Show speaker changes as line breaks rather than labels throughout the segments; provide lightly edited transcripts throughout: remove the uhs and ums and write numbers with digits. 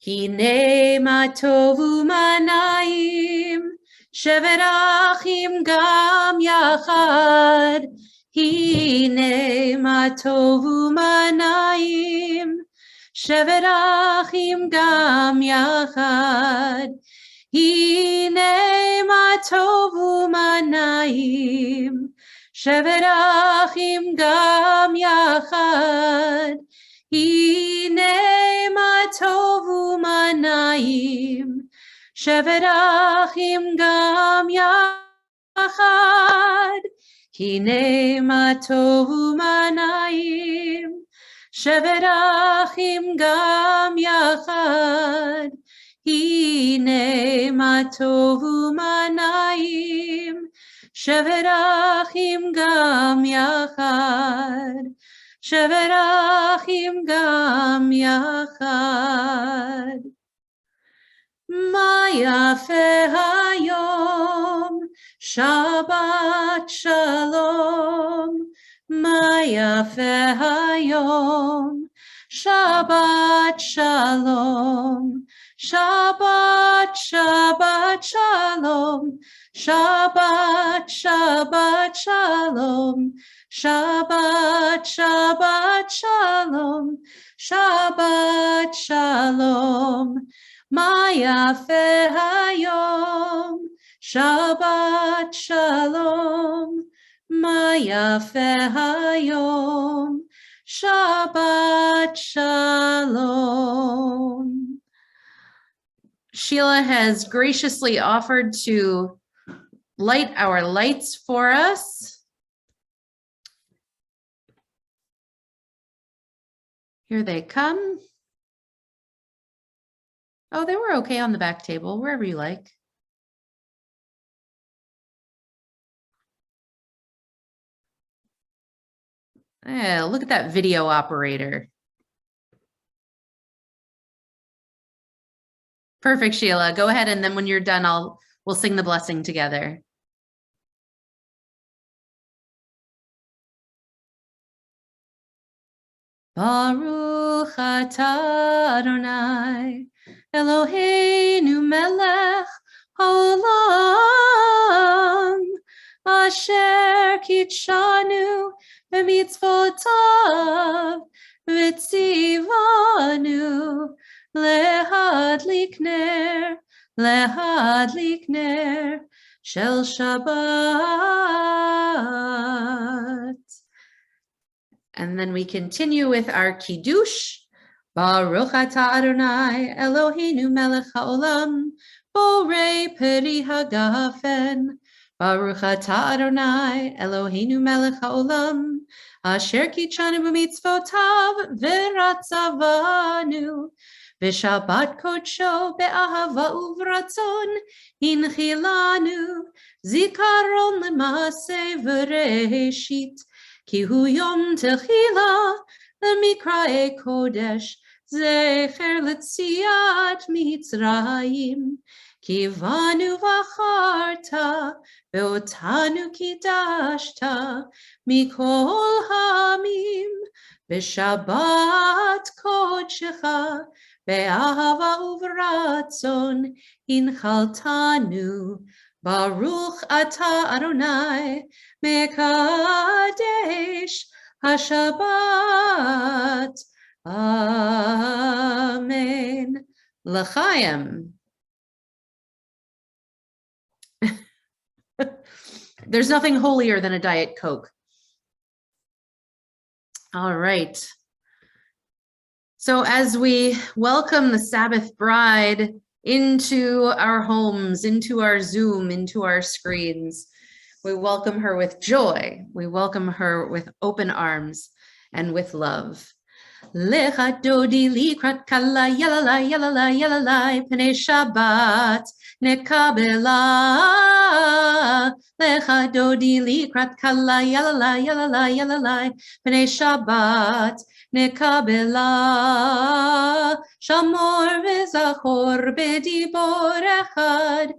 Hine ma tovu ma naim, shevet achim gam yachad. Hine ma tovu ma naim, shevet achim gam yachad. Hine ma tovu ma naim, shevet achim gam yachad. Hine ma tovu ma naim, shevet achim gam yachad. Hine ma tovu ma naim, shevet achim gam yachad. Hine ma tovu ma naim, shevet achim gam yachad. Shevet achim gam yachad. Ma yafe hayom, Shabbat shalom. Ma yafe hayom, Shabbat shalom. Shabbat, Shabbat shalom. Shabbat, Shabbat shalom. Shabbat, Shabbat shalom. Shabbat shalom. Ma yafe hayom. Shabbat shalom. Ma yafe hayom. Shabbat shalom. Sheila has graciously offered to light our lights for us. Here they come. Oh, they were okay on the back table, wherever you like. Yeah, look at that video operator. Perfect, Sheila. Go ahead, and then when you're done, we'll sing the blessing together. Baruch atah Adonai, Eloheinu melech haolam, asher kitshanu b'mitzvotav v'tzivanu lehadlik ner shel Shabbat. And then we continue with our Kiddush. Baruch atah Adonai, Eloheinu melech haolam, borei peri hagafen. Baruch atah Adonai, Eloheinu melech haolam, asher kitshanu b'mitzvotav v'ratzavanu. V'shabbat kodsho be'ahava uvratzon hinchilanu, zikaron l'maseh v'reshit. Ki hu yom techila l'mikrae kodesh, zecher l'tziat mitzrayim. Ki vanu v'acharta, ve'otanu kidashta, mikol hamim. V'shabbat kodshecha, be'ahava uvratzon, hinchaltanu. Baruch atah Adonai, mekadesh hashabbat. Amen. L'chaim. There's nothing holier than a Diet Coke. All right. So as we welcome the Sabbath bride into our homes, into our Zoom, into our screens, we welcome her with joy. We welcome her with open arms and with love. Lecha dodi likrat kala yalala yalala yalala pnei Shabbat nekabela. Lecha dodi likrat kala yalala yalala yalala pnei Shabbat nekabela. Shamor v'zachor b'dibor echad,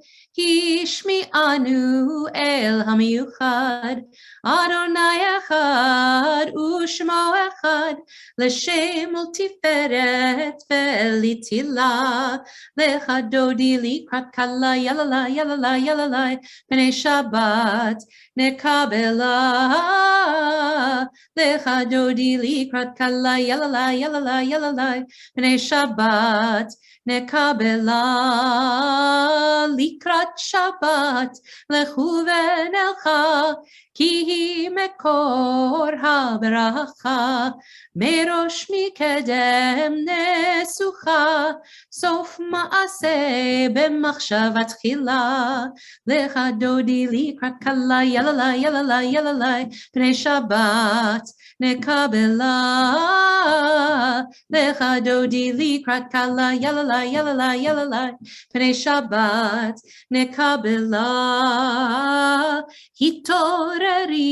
השמיענו אל המיוחד, אדוני אחד ושמו אחד, לשם ולתפארת ולתהילה. לך דודי לקראת כלה, יללה, יללה, יללה, פני שבת נקבלה. לך דודי לקראת כלה, יללה, יללה, יללה, פני שבת נקבלה. לקראת שבת לכו ונלכה, כי היא מקור הברכה, מראש מקדם נסוכה, סוף מעשה במחשבה תחילה. לך דודי לקראת כלה, יללה, יללה, יללה, פני שבת נקבלה. לך דודי לקראת כלה, יללה, יללה, יללה, פני שבת נקבלה. התעוררי,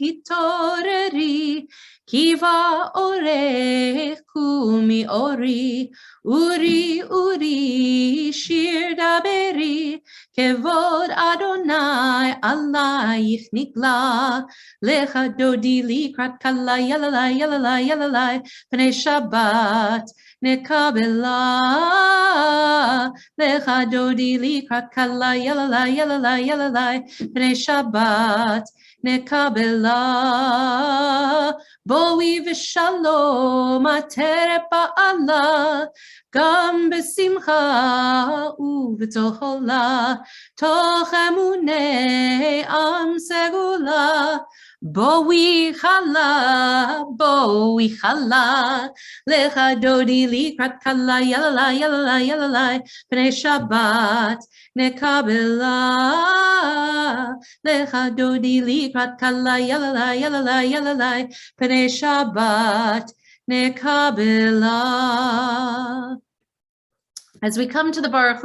התעוררי, כי באורך קומי אורי, אורי, אורי, שיר דברי, כבוד אדוני עלייך נגלה. לך דודי לקראת כלה, יללה, יללה, יללה, פני שבת נקבלה. לך דודי לקראת כלה, יללה, יללה, יללה, פני שבת נקבלה. בואי ושלום עטרת בעלה, גם בשמחה ובתהילה, תוך אמוני עם סגולה. בואי חלה, בואי חלה, לך דודי לקראת כלה, יללה, יללה, יללה, פני שבת נקבלה. לך דודי לקראת כלה, יללה, יללה, יללה, פני שבת נקבלה. As we come to the Baruch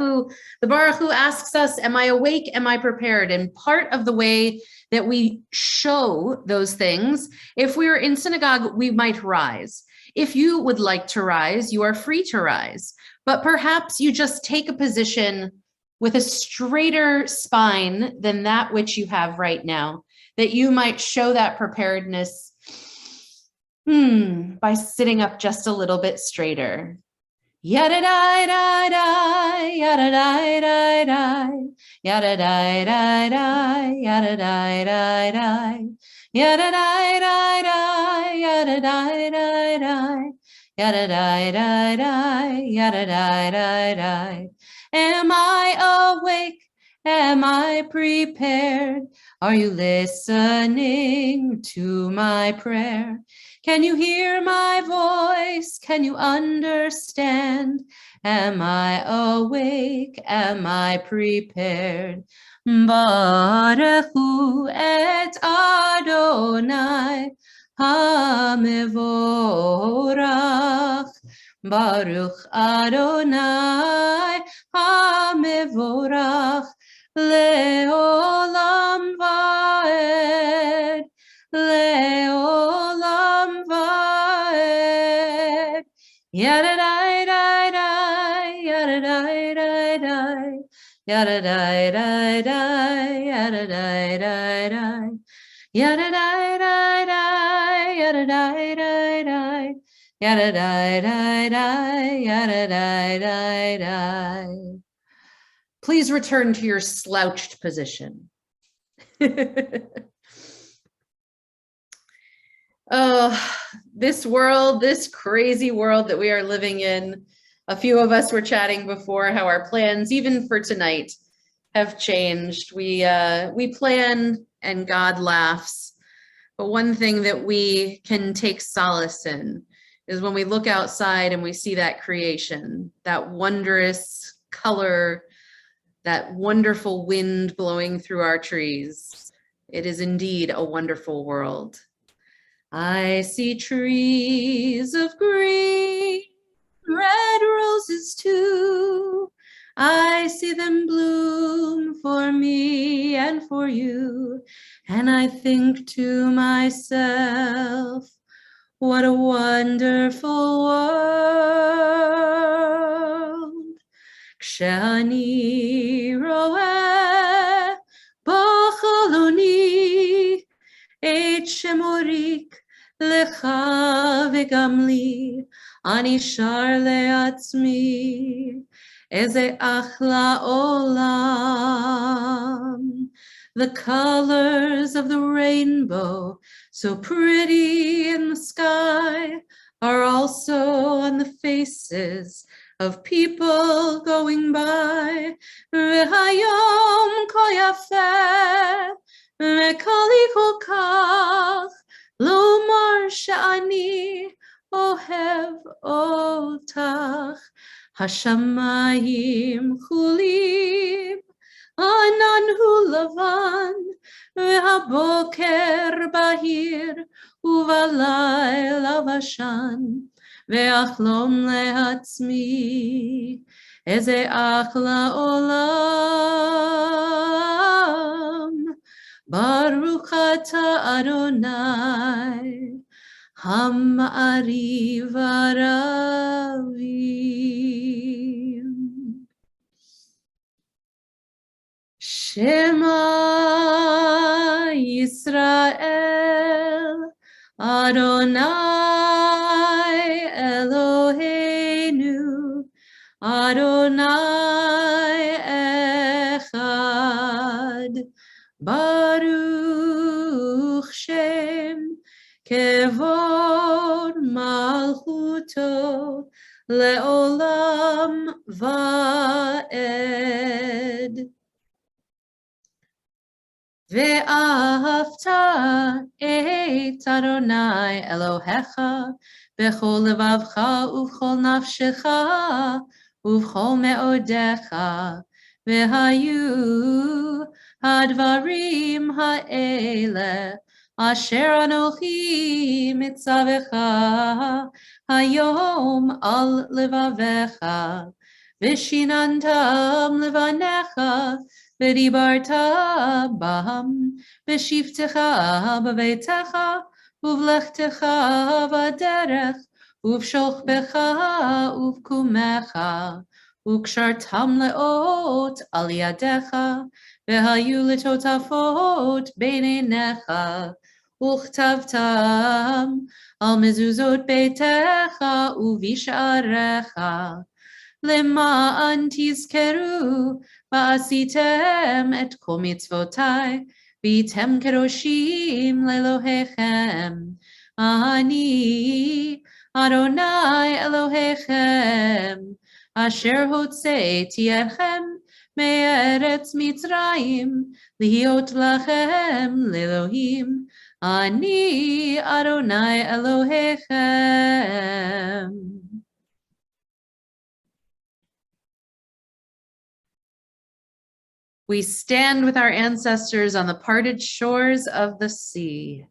Hu asks us, am I awake? Am I prepared? And part of the way that we show those things, if we were in synagogue, we might rise. If you would like to rise, you are free to rise. But perhaps you just take a position with a straighter spine than that which you have right now, that you might show that preparedness by sitting up just a little bit straighter. Yada da da da, yada da da da, yada da da da, yada da da da, yada da da da, yada da da da, yada da da da, yada da da da. Am I awake? Am I prepared? Are you listening to my prayer? Can you hear my voice? Can you understand? Am I awake? Am I prepared? Baruch hu et Adonai hamevorach. Baruch Adonai hamevorach leolam vaed. Leolam vaed. Yada da da da, yada da da da, yada da da da, yada da da da, yada da da da, yada da da da, yada da da da, yada da da da. Please return to your slouched position. Oh, this world, this crazy world that we are living in. A few of us were chatting before how our plans, even for tonight, have changed. We plan and God laughs. But one thing that we can take solace in is when we look outside and we see that creation, that wondrous color, that wonderful wind blowing through our trees. It is indeed a wonderful world. I see trees of green, red roses too. I see them bloom for me and for you. And I think to myself, what a wonderful world. כשאני רואה שמוריק לך וגם לי, אני שר לעצמי, איזה אחלה עולם. The colors of the rainbow, so pretty in the sky, are also on the faces of people going by. והיום כה יפה, וקולי כל כך, לומר שאני אוהב אותך. השמיים כחולים, ענן הוא לבן, והבוקר בהיר, ובלילה בשן, ואחלום לעצמי, איזה אחלה עולם. ברוך אתה אדוני, המעריב הרבים. שמע ישראל, אדוני אלוהינו, אדוני אחד, ברוך שם כבוד מלכותו לעולם ועד. ואהבת את אדוני אלוהיך בכל לבבך ובכל נפשך ובכל מאודיך, והיו הדברים האלה אשר אנוכי מצווך היום על לבביך, ושיננתם לבניך, ודיברת בם, בשבתך בביתך, ובלכתך בדרך, ובשוכבך ובקומך, וקשרתם לאות על ידיך, והיו לטוטפות בין עיניך, וכתבתם על מזוזות ביתך ובשעריך, למען תזכרו ועשיתם את כל מצוותיי, והייתם קדושים לאלוהיכם. אני אדוני אלוהיכם, אשר הוצאתי אתכם מארץ מצרים, להיות לכם לאלוהים. אני אדוני אלוהיכם. We stand with our ancestors on the parted shores of the sea.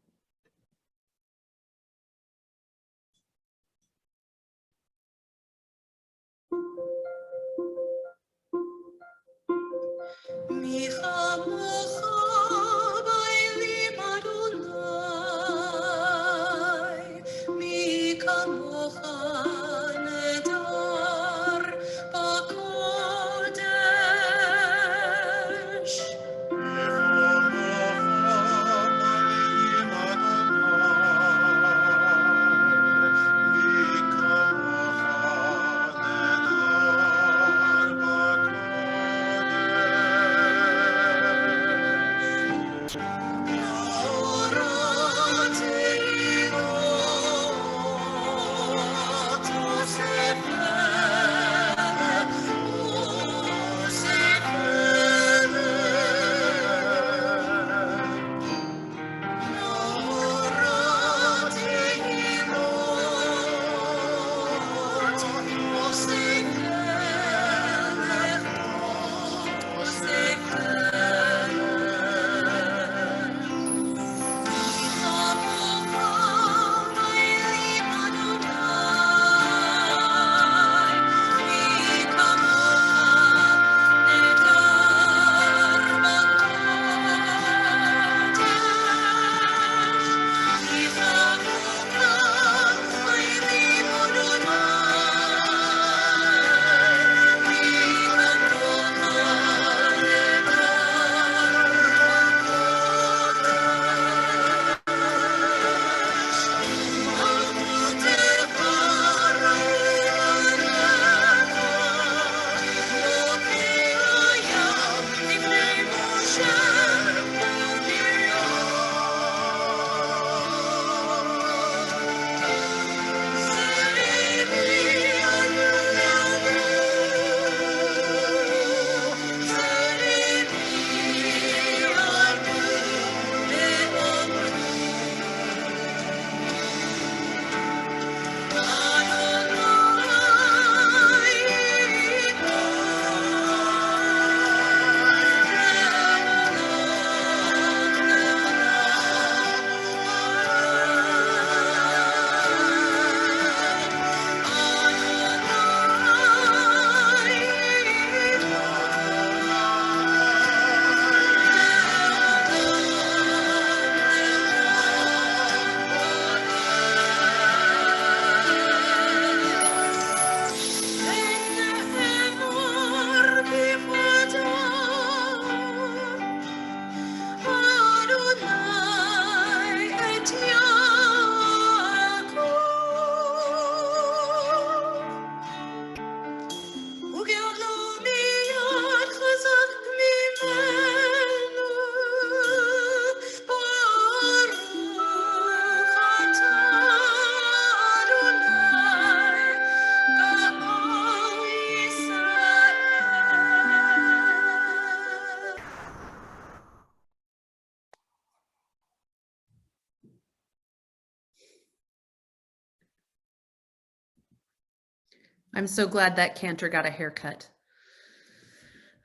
I'm so glad that Cantor got a haircut.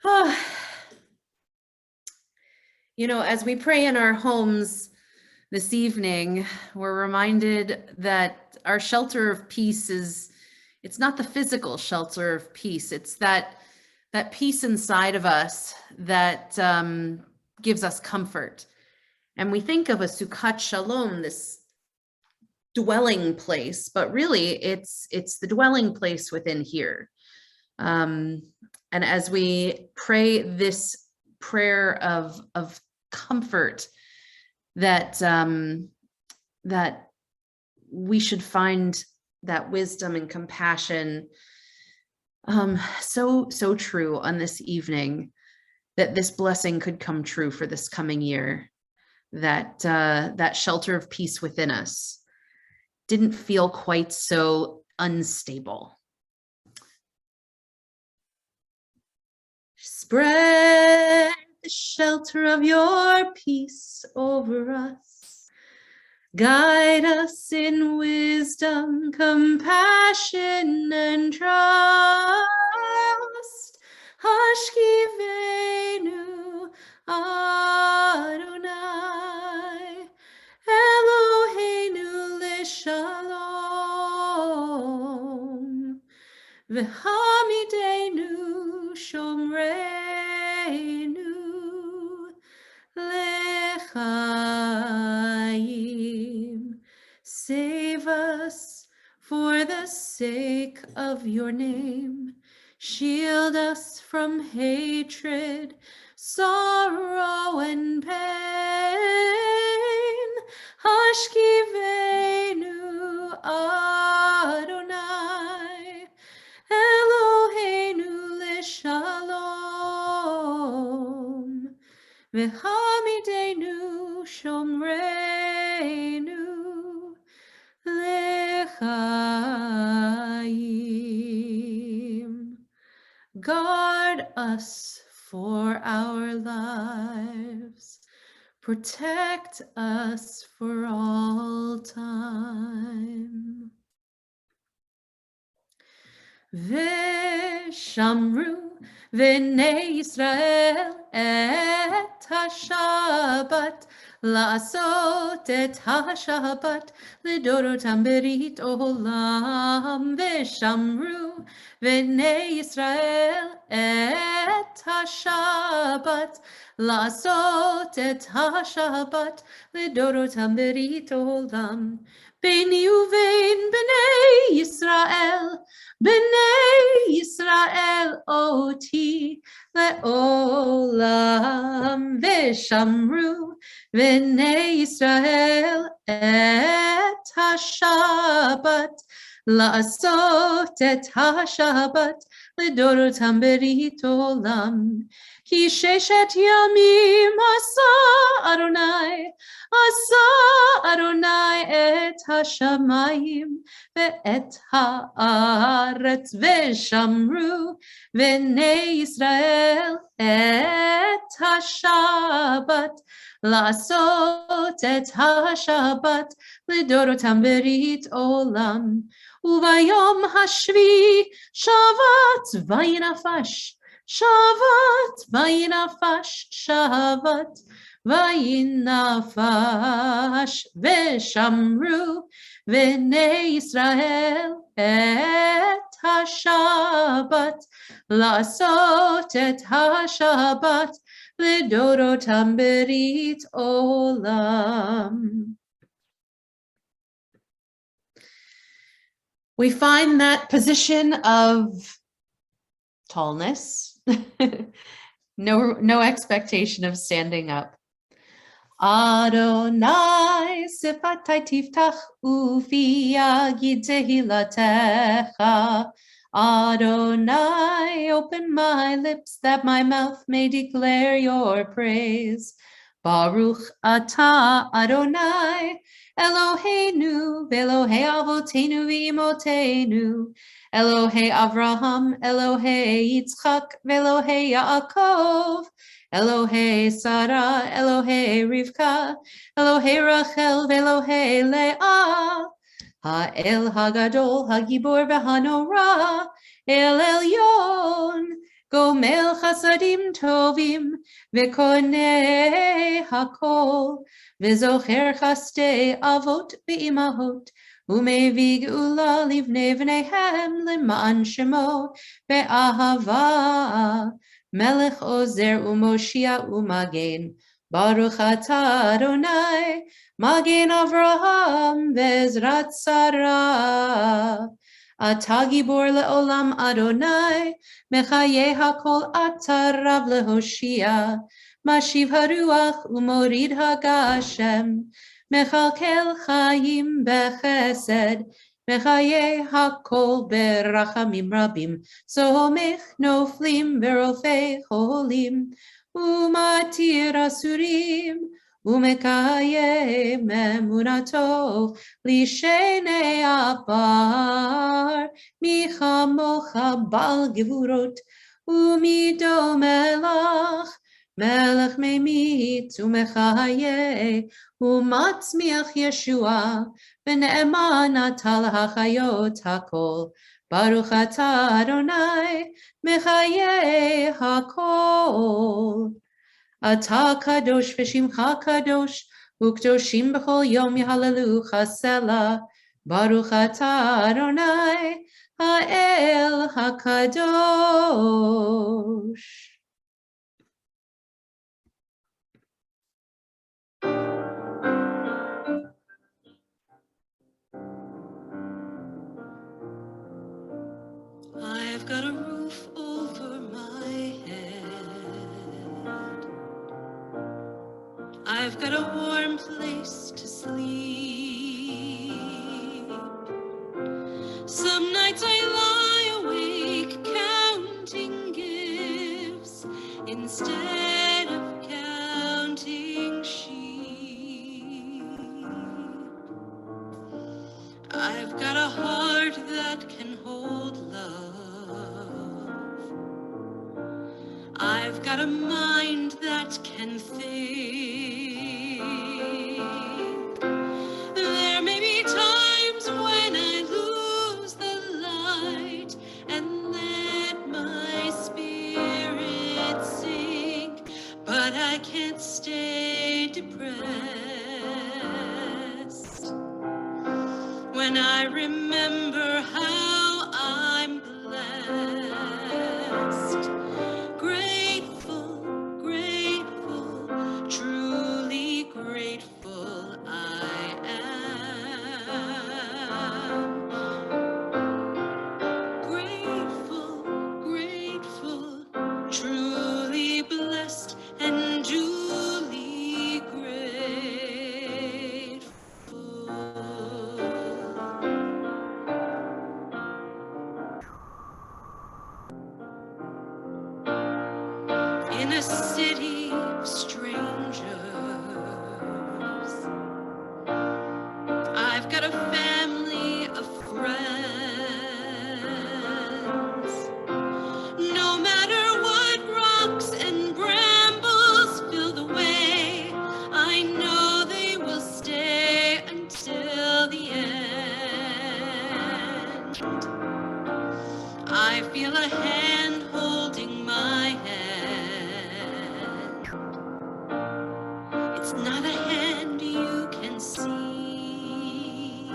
Oh, you know, as we pray in our homes this evening, we're reminded that our shelter of peace it's not the physical shelter of peace. It's that peace inside of us that gives us comfort. And we think of a Sukkot Shalom, this dwelling place, but really it's the dwelling place within here. And as we pray this prayer of comfort, that that we should find that wisdom and compassion, so true on this evening, that this blessing could come true for this coming year, that that shelter of peace within us didn't feel quite so unstable. Spread the shelter of your peace over us. Guide us in wisdom, compassion, and trust. Hashkivenu Adonai Eloheinu leshalom v'hamidenu shomreinu lechaim. Save us for the sake of your name. Shield us from hatred, sorrow, and pain. Hashkivenu Adonai Eloheinu leshalom v'hamidenu shomreinu lechaim. Guard us for our lives. Protect us for all time. Veshamru v'nei Yisrael et ha-Shabbat, la'asot et ha-Shabbat lidorotam berit olam. Veshamru v'nei Yisrael et ha-Shabbat, la'asot et ha-Shabbat lidorotam berit olam. Beini uvein b'nei Yisrael, B'nei Yisrael oti le'olam. V'shamru b'nei Yisrael et ha-Shabbat, la'asot et ha-Shabbat lidorotam berit olam. Ki sheshet yamim asa Adonai et ha-shamayim ve'et ha'aretz. V'shamru v'nei Yisrael et ha-Shabbat, la'asot et ha-Shabbat lidorotam berit olam. Ubayom hashvi shavat vayinafash, Shabbat vayinafash, Shabbat vayinafash. V'shamru v'nei Yisrael et ha-Shabbat, la'asot et ha-Shabbat lidorotam berit olam. We find that position of tallness, no expectation of standing up. Adonai sifatai tiftach ufi yagid tehilatecha. Adonai, open my lips that my mouth may declare your praise. Baruch atah Adonai Eloheinu v'Elohei avotenu v'imotenu, Elohei Avraham, Elohei Yitzchak, v'Elohei Yaakov, Elohei Sarah, Elohei Rivka, Elohei Rachel, v'Elohei Leah, Ha'el Hagadol, Hagibor v'Hanora, El Elyon, Gomel Chasadim Tovim, V'konei Hakol, V'zocher Chaste Avot V'imahot, Umevi Geula Livnei V'neihem L'ma'an Shemo Be'ahava, Melech Ozer Umoshia Umagen, Baruch atah Adonai, Magen Avraham Vezrat Sarah. Atah Gibor le'olam Adonai, Mechaye hakol atah Rav lehoshia, Mashiv haruach umorid hagashem, Mechalkel chayim bechesed, Mechaye hakol berachamim rabim, Somech noflim verofei cholim, Umatir asurim, Umekayem emunato lishenei apar, Michamocha bal gevurot, Umido melach, Melech memit umechaye, Umatzmiach Yeshua, V'ne'eman atal hachayot hakol, Baruch atah Adonai, Mechaye hakol. Atah kadosh v'shimcha kadosh, ukdoshim b'chol yom yahallelu chasela, Baruch atah Adonai, ha'el hakadosh. I've got a roof over my head. I've got a warm place to sleep. Some nights I lie awake counting gifts instead of counting sheep. I've got a heart that can hold love. I've got a mind that can think. There may be times when I lose the light and let my spirit sink, but I can't stay depressed when I remember how I'm blessed. Grateful, grateful, truly grateful I am. Grateful, grateful, truly blessed and duly grateful. In a city of strangers, I've got a family of friends. No matter what rocks and brambles fill the way, I know they will stay until the end. I feel a hand holding my hand. It's not a hand you can see,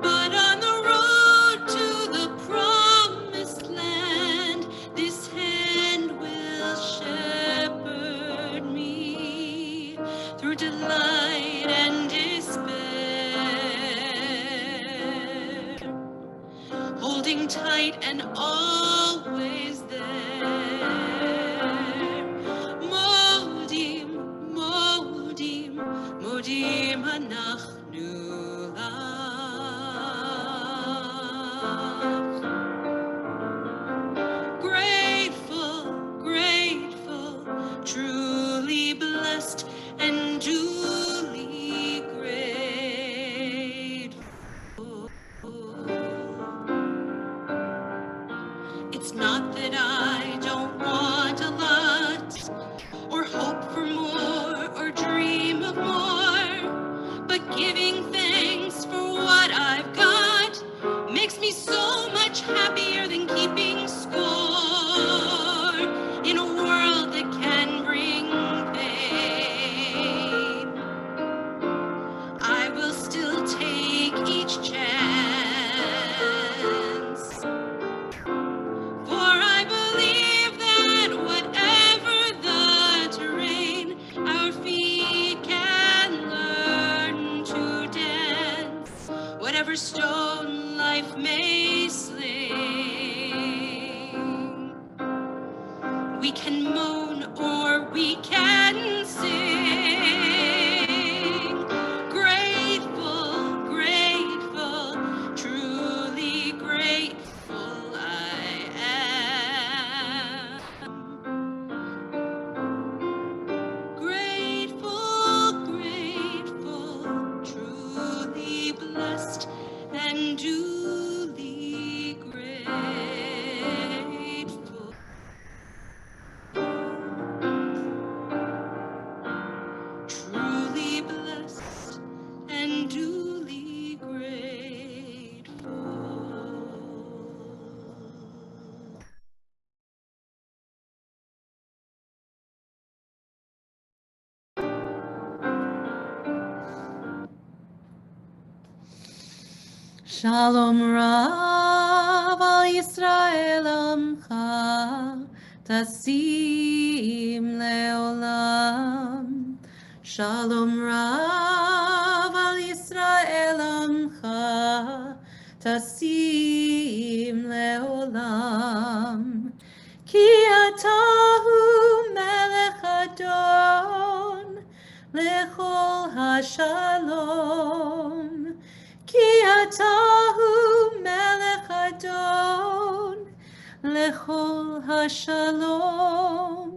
but on the road to the promised land, this hand will shepherd me through delight and despair, holding tight and always there. Modim, modim, modim anachnu lach. Grateful, grateful, truly blessed and duly grateful. It's not that I be so much happier than keeping score in a world that can bring pain. I will still take each chance, for I believe that whatever the terrain, our feet can learn to dance. Whatever stone life may sling, we can moan or we can sing. Grateful, grateful, truly grateful I am. Grateful, grateful, truly blessed and duly grateful. Truly blessed and duly grateful. Shalom Rav al Yisrael Amcha Tasim Leolam. Shalom Rav al Yisrael Amcha Tasim Leolam. Ki atahu melech adon lechol hashalom. Ki atahu melech adon lechol hashalom.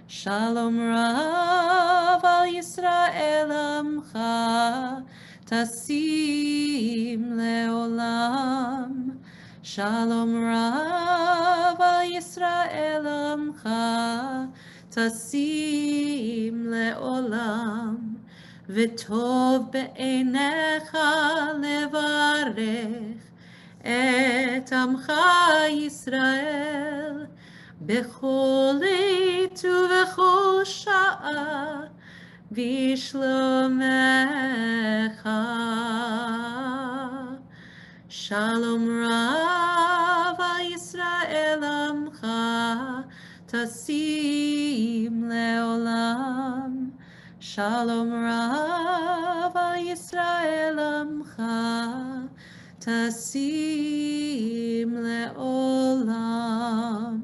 Shalom Rav al Yisrael Amcha Tasim Leolam. Shalom Rav al Yisrael Amcha Tasim Leolam. V'tov be'einecha levarech et amcha Yisrael bechol עת ובכל שעה v'shlomecha. Shalom Rav al Yisrael Amcha Tasim Leolam. Shalom Rav al Yisrael Amcha Tasim Leolam.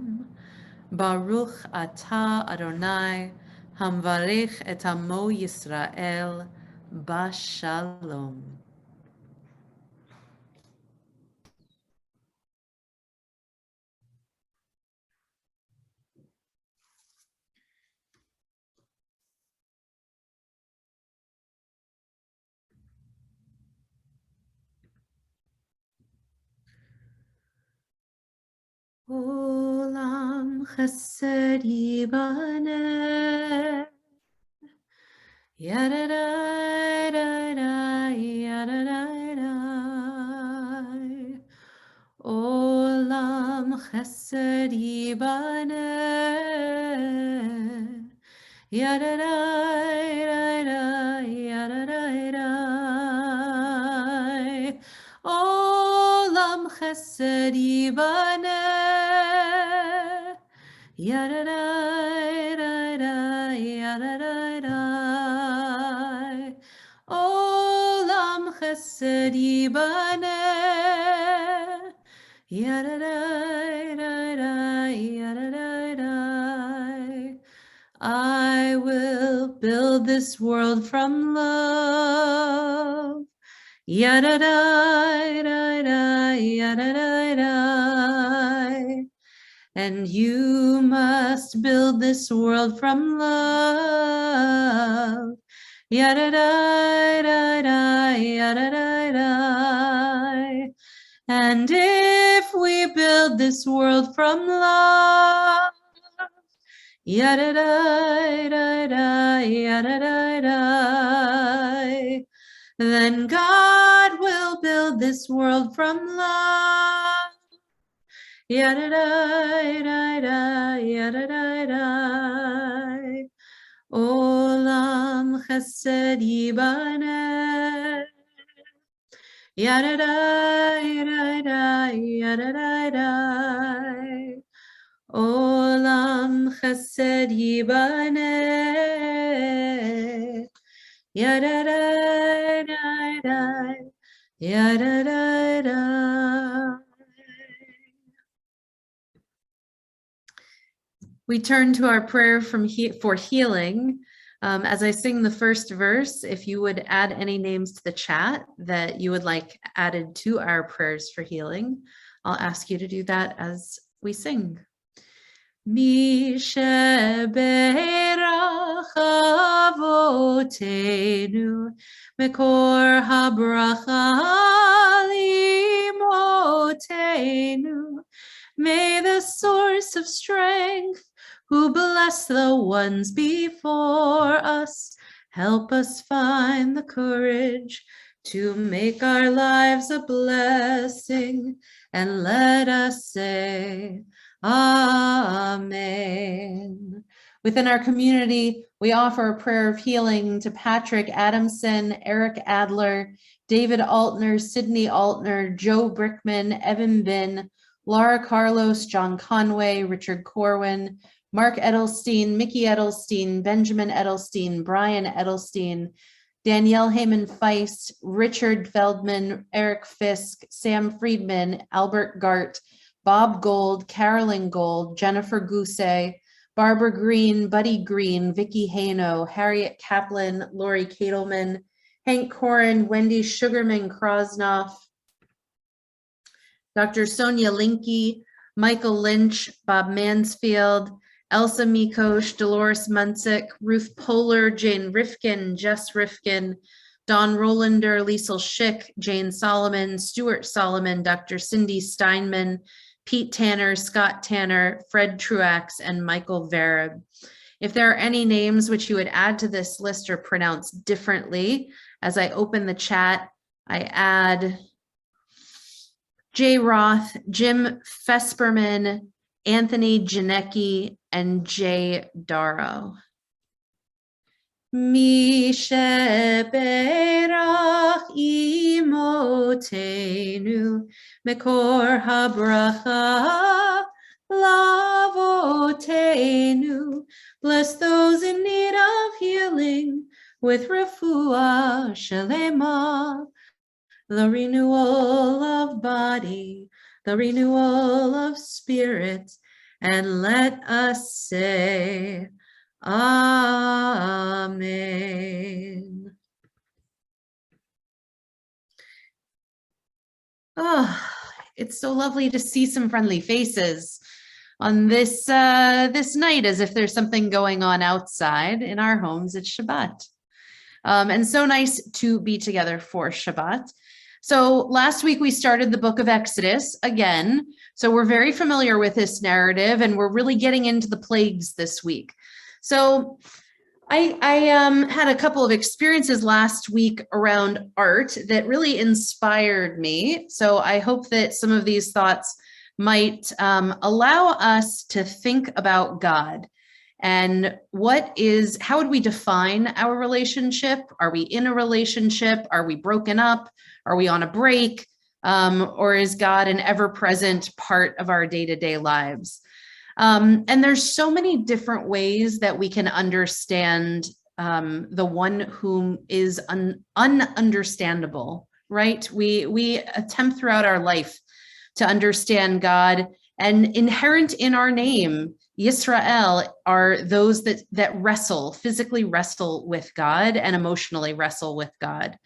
Baruch Atah Adonai Hamvarich et Amo Yisrael Bashalom. Olam chesed yibaneh, yadadai, dadai, yadadai, dai. Olam chesed yibaneh, yadadai, dadai, yadadai, dai. Olam chesed yibaneh, yadadai, dadai, yadadai, dai. Olam chesed yibaneh, yadadai, dadai, yadadai, dai. I will build this world from love. Yadadai, dadai, yadadai, dai. And you must build this world from love. Yadadai, dadai, yadadai, dai. And if we build this world from love, yadadai, dadai, yadadai, dai. then God will build this world from love. Yada-da-da-da, yada-da-da. Olam chesed yibaneh. Yada-da, yada-da, yada-da-da. Olam chesed yibaneh. Yada-da-da-da, yada-da-da. We turn to our prayer for healing. As I sing the first verse, if you would add any names to the chat that you would like added to our prayers for healing, I'll ask you to do that as we sing. Mi sheberach avotenu mekor habracha limotenu. May the source of strength, who bless the ones before us, help us find the courage to make our lives a blessing, and let us say, Amen. Within our community, we offer a prayer of healing to Patrick Adamson, Eric Adler, David Altner, Sydney Altner, Joe Brickman, Evan Bin, Laura Carlos, John Conway, Richard Corwin, Mark Edelstein, Mickey Edelstein, Benjamin Edelstein, Brian Edelstein, Danielle Heyman Feist, Richard Feldman, Eric Fisk, Sam Friedman, Albert Gart, Bob Gold, Carolyn Gold, Jennifer Gousset, Barbara Green, Buddy Green, Vicky Haino, Harriet Kaplan, Lori Katelman, Hank Corin, Wendy Sugarman Krosnoff, Dr. Sonia Linke, Michael Lynch, Bob Mansfield, Elsa Mikosh, Dolores Munsick, Ruth Polar, Jane Rifkin, Jess Rifkin, Don Rolander, Liesel Schick, Jane Solomon, Stuart Solomon, Dr. Cindy Steinman, Pete Tanner, Scott Tanner, Fred Truax, and Michael Vereb. If there are any names which you would add to this list or pronounce differently, as I open the chat, I add Jay Roth, Jim Fesperman, Anthony Janecki, and Jay Darrow. Mi sheberach imotenu mekor habracha lavotenu. Bless those in need of healing with refuah shalema, the renewal of body, the renewal of spirit, and let us say, Amen. Oh, it's so lovely to see some friendly faces on this this night, as if there's something going on outside. In our homes, it's Shabbat. And so nice to be together for Shabbat. So last week we started the book of Exodus again. So we're very familiar with this narrative, and we're really getting into the plagues this week. So I had a couple of experiences last week around art that really inspired me. So I hope that some of these thoughts might allow us to think about God and how would we define our relationship? Are we in a relationship? Are we broken up? Are we on a break? Or is God an ever-present part of our day-to-day lives? And there's so many different ways that we can understand the one whom is ununderstandable, right? We attempt throughout our life to understand God, and inherent in our name, Yisrael, are those that wrestle, physically wrestle with God and emotionally wrestle with God.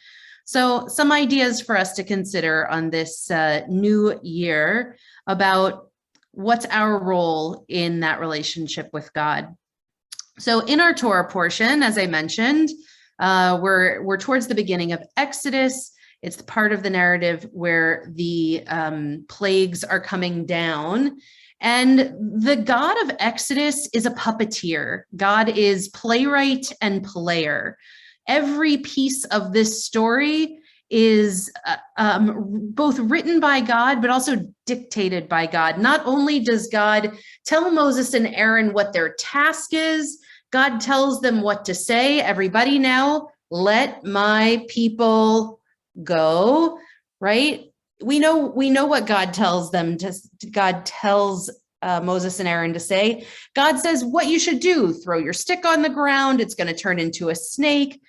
So some ideas for us to consider on this new year about what's our role in that relationship with God. So in our Torah portion, as I mentioned, we're towards the beginning of Exodus. It's the part of the narrative where the plagues are coming down. And the God of Exodus is a puppeteer. God is playwright and player. Every piece of this story is both written by God, but also dictated by God. Not only does God tell Moses and Aaron what their task is, God tells them what to say. Everybody now, let my people go, right? We know what God tells them to, God tells Moses and Aaron to say. God says what you should do: throw your stick on the ground, it's going to turn into a snake.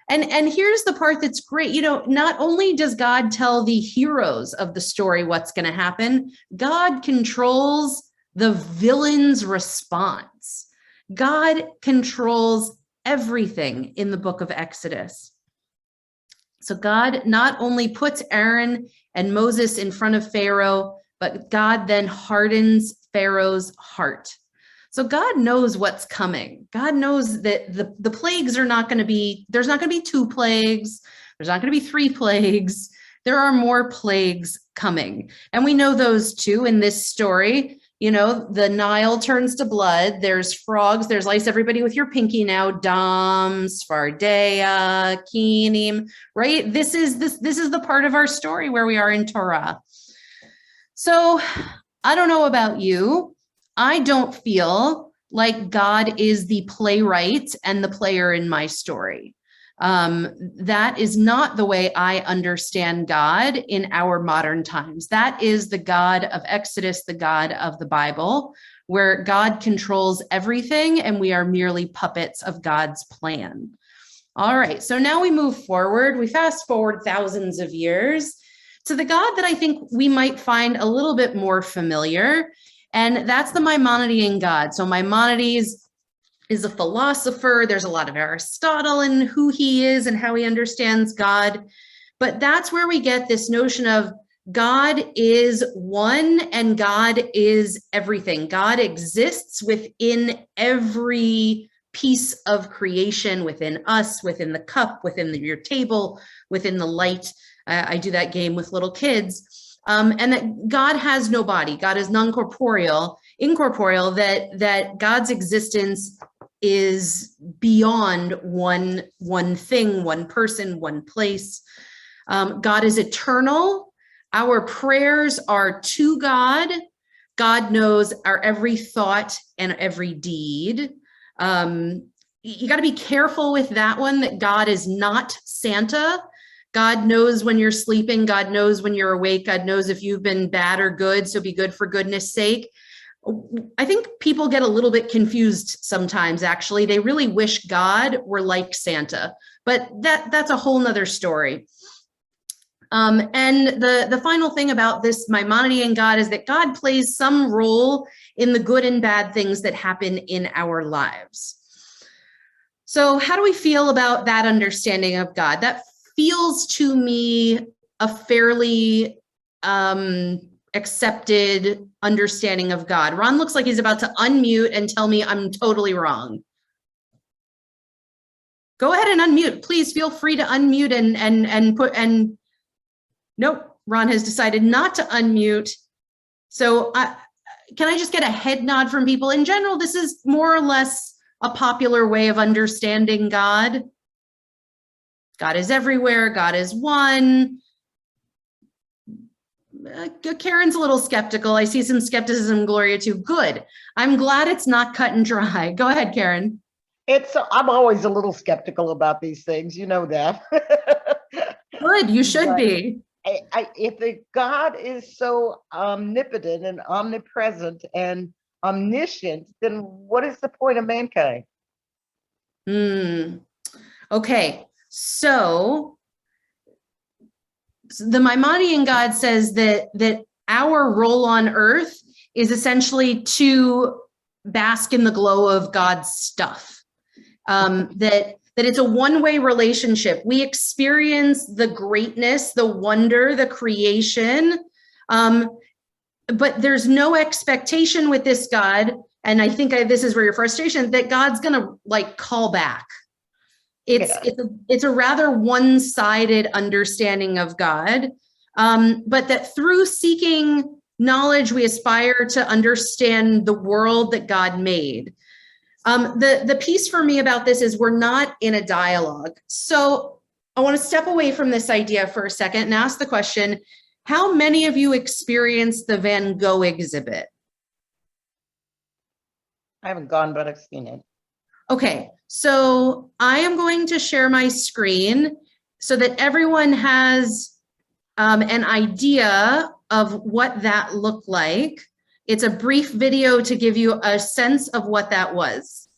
And here's the part that's great. Not only does God tell the heroes of the story what's going to happen, God controls the villain's response. God controls everything in the book of Exodus. So God not only puts Aaron and Moses in front of Pharaoh, but God then hardens Pharaoh's heart. So God knows what's coming. God knows that the plagues are not going to be, there's not going to be 2 plagues. There's not going to be 3 plagues. There are more plagues coming. And we know those too in this story. The Nile turns to blood. There's frogs. There's lice. Everybody with your pinky now. Dam, Sfardea, Kinim, right? This is the part of our story where we are in Torah. So I don't know about you. I don't feel like God is the playwright and the player in my story. That is not the way I understand God in our modern times. That is the God of Exodus, the God of the Bible, where God controls everything and we are merely puppets of God's plan. All right, so now we move forward. We fast forward thousands of years to the God that I think we might find a little bit more familiar, and that's the Maimonidean God. So Maimonides is a philosopher. There's a lot of Aristotle in who he is and how he understands God. But that's where we get this notion of God is one and God is everything. God exists within every piece of creation, within us, within the cup, within your table, within the light. I do that game with little kids. And that God has no body. God is non-corporeal, incorporeal, that God's existence is beyond one thing, one person, one place. God is eternal. Our prayers are to God. God knows our every thought and every deed. You got to be careful with that one, that God is not Santa. God knows when you're sleeping. God knows when you're awake. God knows if you've been bad or good. So be good for goodness sake. I think people get a little bit confused sometimes, actually. They really wish God were like Santa, but that's a whole nother story. And the final thing about this Maimonidean God is that God plays some role in the good and bad things that happen in our lives. So how do we feel about that understanding of God? That feels to me a fairly accepted understanding of God. Ron looks like he's about to unmute and tell me I'm totally wrong. Go ahead and unmute. Please feel free to unmute and nope, Ron has decided not to unmute. So can I just get a head nod from people? In general, this is more or less a popular way of understanding God. God is everywhere. God is one. Karen's a little skeptical. I see some skepticism, Gloria, too. Good. I'm glad it's not cut and dry. Go ahead, Karen.
I'm always a little skeptical about these things. You know that.
Good. You should be.
If the God is so omnipotent and omnipresent and omniscient, then what is the point of mankind?
Okay. So the Maimonidean God says that our role on earth is essentially to bask in the glow of God's stuff. That it's a one-way relationship. We experience the greatness, the wonder, the creation, but there's no expectation with this God. And I think this is where your frustration, that God's gonna like call back. It's a rather one-sided understanding of God, but that through seeking knowledge, we aspire to understand the world that God made. The piece for me about this is we're not in a dialogue. So I want to step away from this idea for a second and ask the question, how many of you experienced the Van Gogh exhibit?
I haven't gone, but I've seen it.
Okay, so I am going to share my screen so that everyone has an idea of what that looked like. It's a brief video to give you a sense of what that was.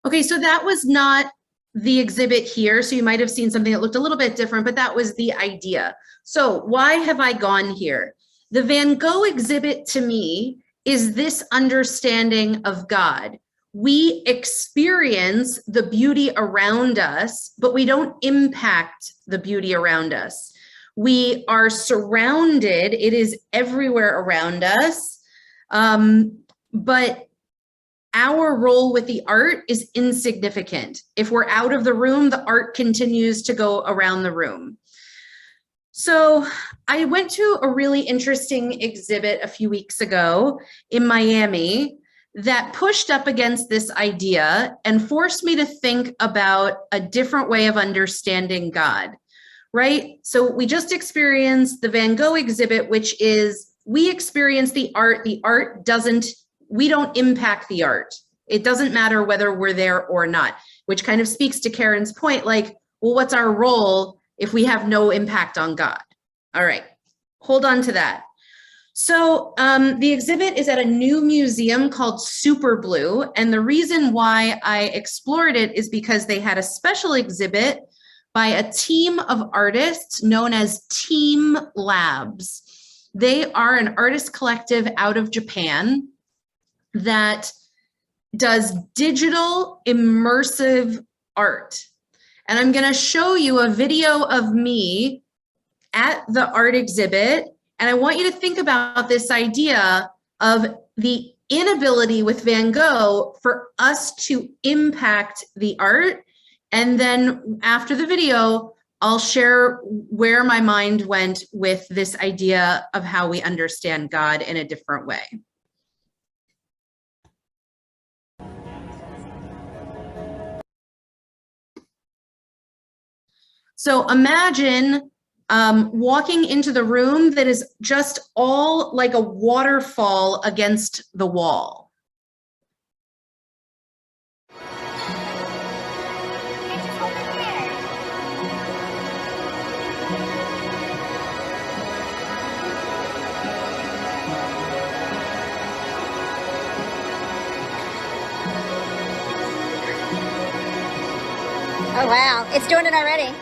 Okay, so that was not the exhibit here. So you might have seen something that looked a little bit different, but that was the idea. So why have I gone here? The Van Gogh exhibit to me is this understanding of God. We experience the beauty around us, but we don't impact the beauty around us. We are surrounded, it is everywhere around us, but our role with the art is insignificant. If we're out of the room, the art continues to go around the room. So I went to a really interesting exhibit a few weeks ago in Miami that pushed up against this idea and forced me to think about a different way of understanding God, right? So we just experienced the Van Gogh exhibit, which is we experience the art doesn't, we don't impact the art. It doesn't matter whether we're there or not, which kind of speaks to Karen's point, like, well, what's our role if we have no impact on God? All right, hold on to that. So the exhibit is at a new museum called Super Blue. And the reason why I explored it is because they had a special exhibit by a team of artists known as Team Labs. They are an artist collective out of Japan that does digital immersive art. And I'm going to show you a video of me at the art exhibit. And I want you to think about this idea of the inability with Van Gogh for us to impact the art. And then after the video, I'll share where my mind went with this idea of how we understand God in a different way. So imagine walking into the room that is just all like a waterfall against the wall.
Oh wow, it's doing it already.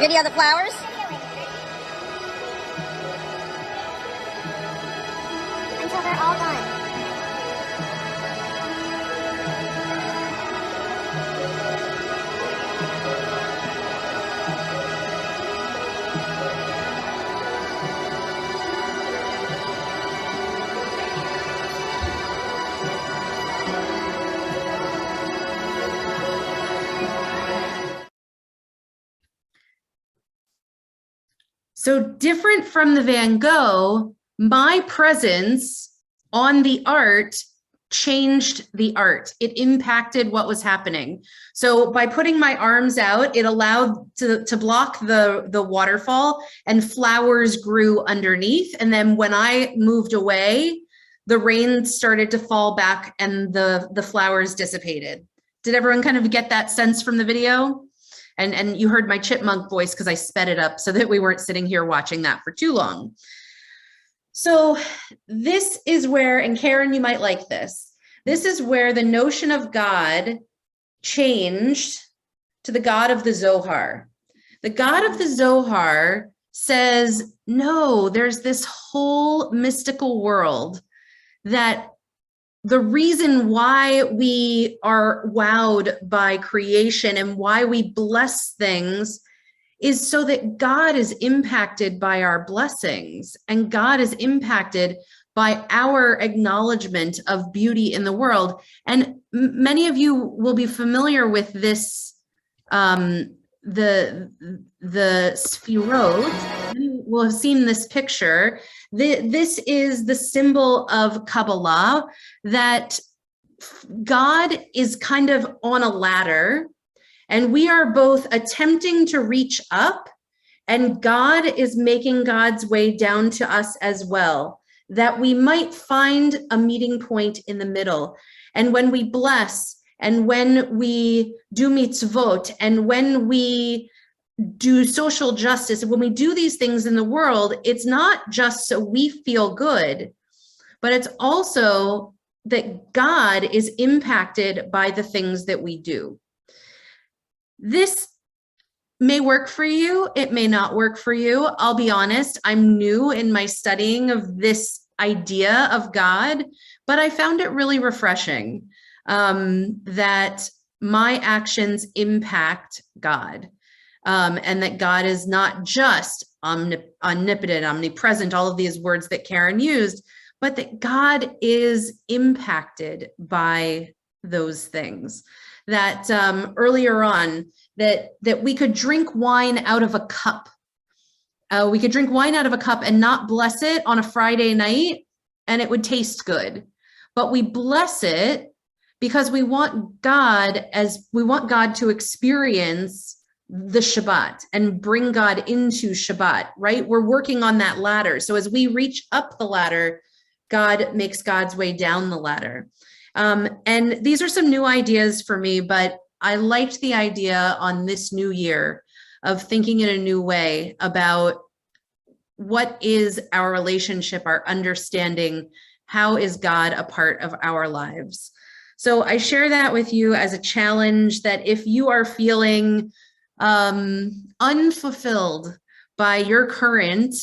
Video of the flowers? Until they're all done.
So different from the Van Gogh, my presence on the art changed the art. It impacted what was happening. So by putting my arms out, it allowed to block the waterfall, and flowers grew underneath. And then when I moved away, the rain started to fall back and the flowers dissipated. Did everyone kind of get that sense from the video? And you heard my chipmunk voice because I sped it up so that we weren't sitting here watching that for too long. So this is where, and Karen, you might like this. This is where the notion of God changed to the God of the Zohar. The God of the Zohar says, no, there's this whole mystical world that the reason why we are wowed by creation and why we bless things is so that God is impacted by our blessings, and God is impacted by our acknowledgement of beauty in the world. And many of you will be familiar with this, the Sphirot. You will have seen this picture. This is the symbol of Kabbalah, that God is kind of on a ladder, and we are both attempting to reach up, and God is making God's way down to us as well, that we might find a meeting point in the middle. And when we bless, and when we do mitzvot, and when we do social justice, when we do these things in the world, it's not just so we feel good, but it's also that God is impacted by the things that we do. This may work for you. It may not work for you. I'll be honest, I'm new in my studying of this idea of God, but I found it really refreshing that my actions impact God, and that God is not just omnipotent, omnipresent, all of these words that Karen used, but that God is impacted by those things. That earlier on, that we could drink wine out of a cup. We could drink wine out of a cup and not bless it on a Friday night, and it would taste good. But we bless it because we want God to experience the Shabbat and bring God into Shabbat, right? We're working on that ladder. So as we reach up the ladder, God makes God's way down the ladder. And these are some new ideas for me, but I liked the idea on this new year of thinking in a new way about what is our relationship, our understanding, how is God a part of our lives? So I share that with you as a challenge, that if you are feeling unfulfilled by your current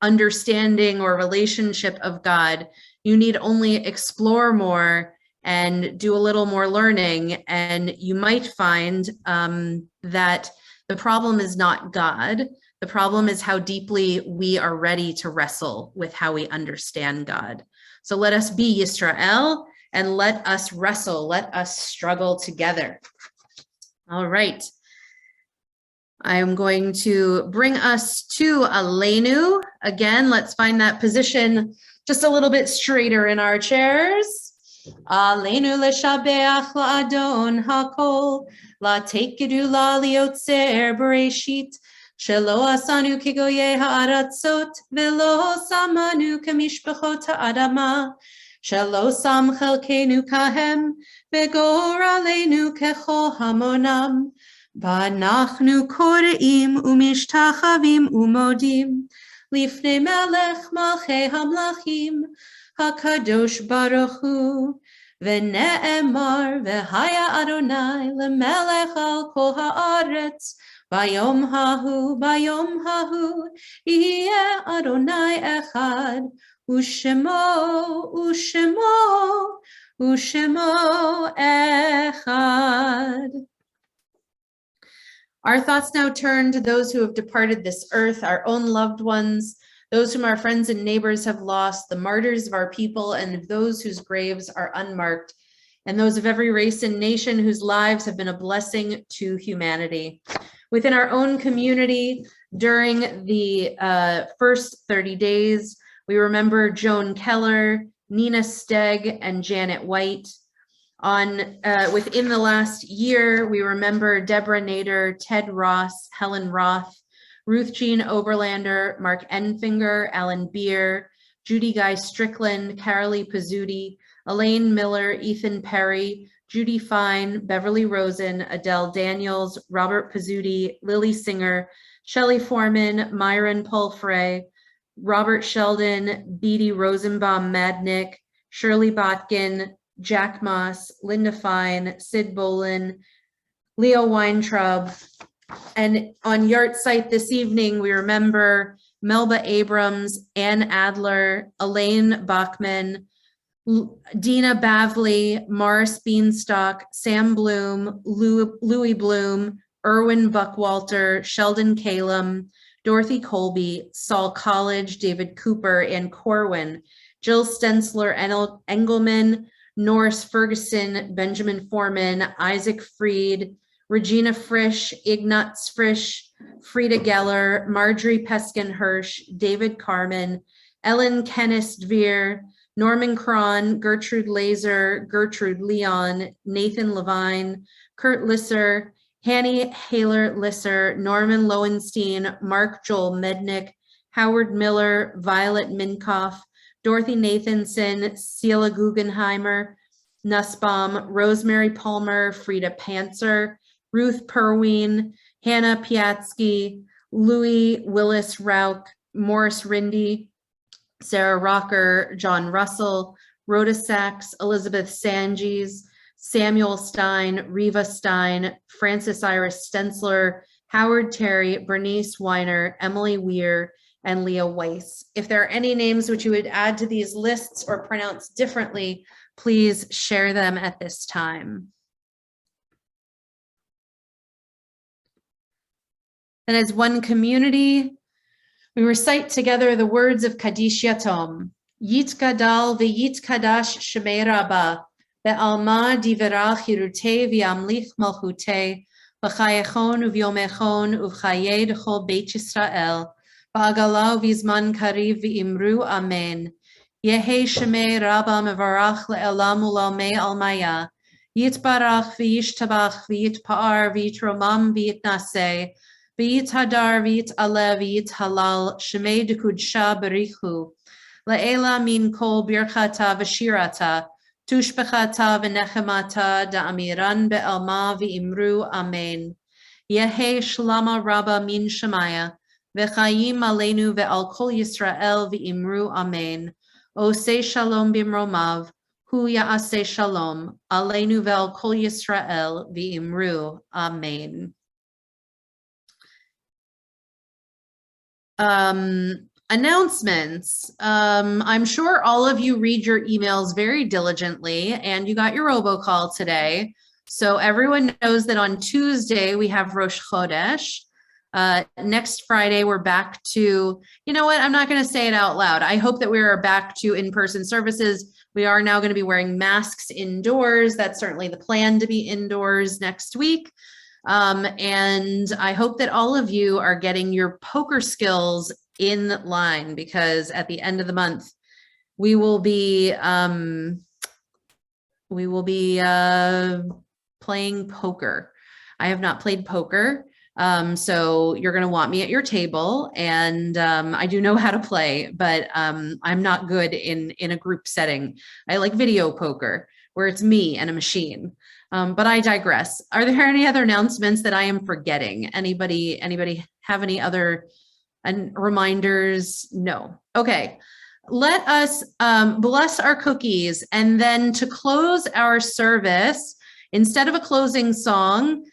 understanding or relationship of God, you need only explore more and do a little more learning, and you might find that the problem is not God. The problem is how deeply we are ready to wrestle with how we understand God. So let us be Yisrael, and let us wrestle, let us struggle together. All right. I am going to bring us to Aleinu. Again, let's find that position just a little bit straighter in our chairs. Aleinu leshabeach la'adon hakol, la'tekedu la'liotzer bereshit, shelo asanu kigoye ha'aratzot, velo samanu kamishpachot ha'adama, shelo sam chelkenu kahem, vegor aleinu kechol hamonam, va'anachnu kore'im umishtachavim umodim, lifnei melech malchei hamlachim, HaKadosh Baruch Hu, v'ne'emar v'haya Adonai lemelech al kol haaretz, bayom hahu, yeh Adonai echad, u'shemo echad. Our thoughts now turn to those who have departed this earth, our own loved ones, those whom our friends and neighbors have lost, the martyrs of our people, and those whose graves are unmarked, and those of every race and nation whose lives have been a blessing to humanity. Within our own community, During the first 30 days, we remember Joan Keller, Nina Stegg, and Janet White. Within the last year, we remember Deborah Nader, Ted Ross, Helen Roth, Ruth Jean Oberlander, Mark Enfinger, Alan Beer, Judy Guy Strickland, Carolee Pizzuti, Elaine Miller, Ethan Perry, Judy Fine, Beverly Rosen, Adele Daniels, Robert Pizzuti, Lily Singer, Shelley Foreman, Myron Pulfrey, Robert Sheldon, Beatty Rosenbaum Madnick, Shirley Botkin, Jack Moss, Linda Fine, Sid Bolin, Leo Weintraub. And on Yart Site this evening, we remember Melba Abrams, Ann Adler, Elaine Bachman, Dina Bavley, Morris Beanstalk, Sam Bloom, Louis Bloom, Erwin Buckwalter, Sheldon Kalem, Dorothy Colby, Saul College, David Cooper, and Corwin, Jill Stensler, Engelman, Norris Ferguson, Benjamin Foreman, Isaac Freed, Regina Frisch, Ignatz Frisch, Frida Geller, Marjorie Peskin Hirsch, David Carmen, Ellen Kennis-Dveer, Norman Cron, Gertrude Laser, Gertrude Leon, Nathan Levine, Kurt Lisser, Hanny Haler Lisser, Norman Lowenstein, Mark Joel Mednick, Howard Miller, Violet Minkoff, Dorothy Nathanson, Celia Guggenheimer, Nussbaum, Rosemary Palmer, Frida Pantzer, Ruth Perween, Hannah Piatsky, Louis Willis Rauch, Morris Rindy, Sarah Rocker, John Russell, Rhoda Sachs, Elizabeth Sanges, Samuel Stein, Reva Stein, Francis Iris Stensler, Howard Terry, Bernice Weiner, Emily Weir, and Leah Weiss. If there are any names which you would add to these lists or pronounce differently, please share them at this time. And as one community, we recite together the words of Kaddish Yatom. Yit Gadal ve'yit Kadash Shemei Rabbah, be'alma divrach hirutei v'yamlich malchutei, b'chayechon u'vyomechon u'v'chayei d'chol Beit Yisrael, ba'agala u'vizman kariv v'imru amen. Yehe Shemei Rabbah mevarach le'elam u'lalmei almaya, yitbarach v'yishtabach v'yitpa'ar v'yitromam v'yitnaseh, V'yit hadar v'yit ale v'yit halal shemei d'kudsha berichu la'ela min kol birchata v'shirata tushbechata v'nechemata da'amiran be'alma v'imru amen. Yehe shlama rabba min shemaya v'chayim aleinu ve'al kol Yisrael v'imru amen. Osei shalom bimromav hu ya'aseh shalom aleinu ve'al kol Yisrael v'imru amen. Announcements. I'm sure all of you read your emails very diligently, and you got your robocall today. So everyone knows that on Tuesday we have Rosh Chodesh. Next Friday we're back to, you know what, I'm not going to say it out loud. I hope that we are back to in-person services. We are now going to be wearing masks indoors. That's certainly the plan, to be indoors next week. And I hope that all of you are getting your poker skills in line, because at the end of the month, we will be playing poker. I have not played poker. So you're going to want me at your table, and I do know how to play, but I'm not good in a group setting. I like video poker where it's me and a machine. But I digress. Are there any other announcements that I am forgetting? Anybody have any other reminders? No. Okay. Let us bless our cookies. And then to close our service, instead of a closing song,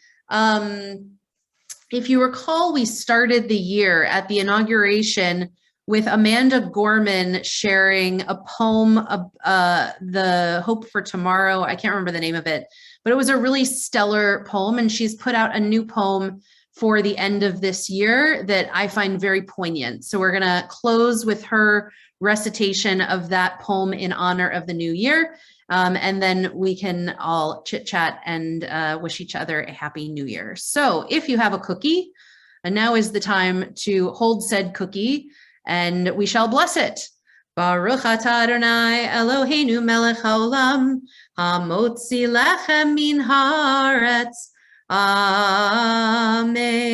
if you recall, we started the year at the inauguration with Amanda Gorman sharing a poem, The Hope for Tomorrow. I can't remember the name of it, but it was a really stellar poem, and she's put out a new poem for the end of this year that I find very poignant. So we're gonna close with her recitation of that poem in honor of the new year, and then we can all chit chat and wish each other a happy new year. So if you have a cookie, And now is the time to hold said cookie, and we shall bless it. Baruch atah Adonai Eloheinu melech haolam, hamotzi lechem min haaretz. Amen.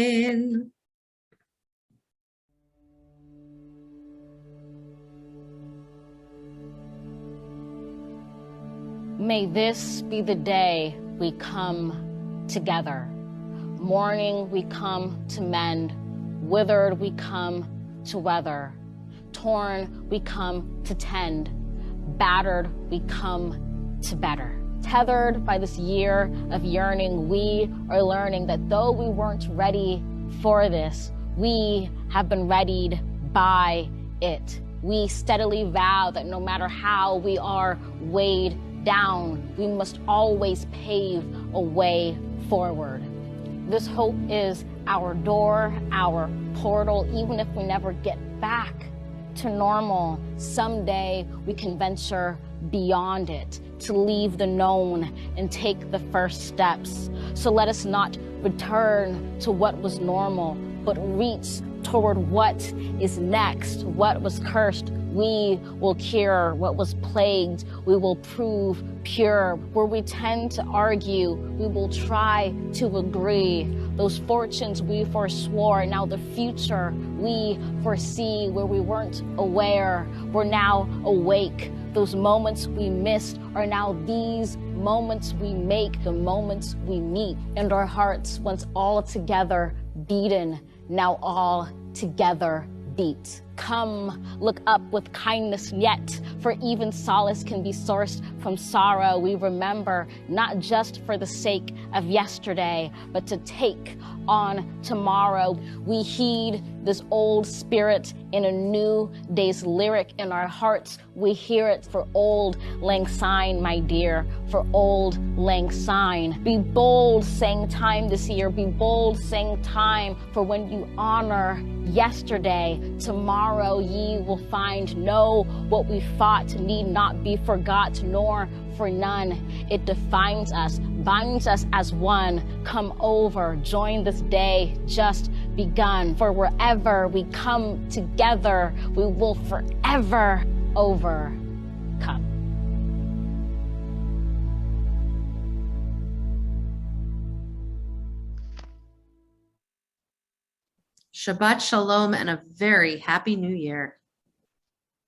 May this be the day we come together. Mourning we come to mend, withered we come to weather, torn we come to tend, battered we come to better. Tethered by this year of yearning, we are learning that though we weren't ready for this, we have been readied by it. We steadily vow that no matter how we are weighed down, we must always pave a way forward. This hope is our door, our portal. Even if we never get back to normal, someday we can venture beyond it, to leave the known and take the first steps. So let us not return to what was normal, but reach toward what is next. What was cursed, we will cure. What was plagued, we will prove pure. Where we tend to argue, we will try to agree. Those fortunes we forswore, now the future we foresee. Where we weren't aware, we're now awake. Those moments we missed are now these moments we make, the moments we meet. And our hearts, once all together beaten, now all together beat. Come, look up with kindness yet, for even solace can be sourced from sorrow. We remember not just for the sake of yesterday, but to take on tomorrow. We heed this old spirit in a new day's lyric in our hearts. We hear it for Auld Lang Syne, my dear, for Auld Lang Syne. Be bold, saying time this year. Be bold, saying time, for when you honor yesterday, tomorrow ye will find. Know what we fought need not be forgot, nor for none. It defines us, binds us as one. Come over, join this day just begun. For wherever we come together, we will forever overcome.
Shabbat shalom and a very happy new year.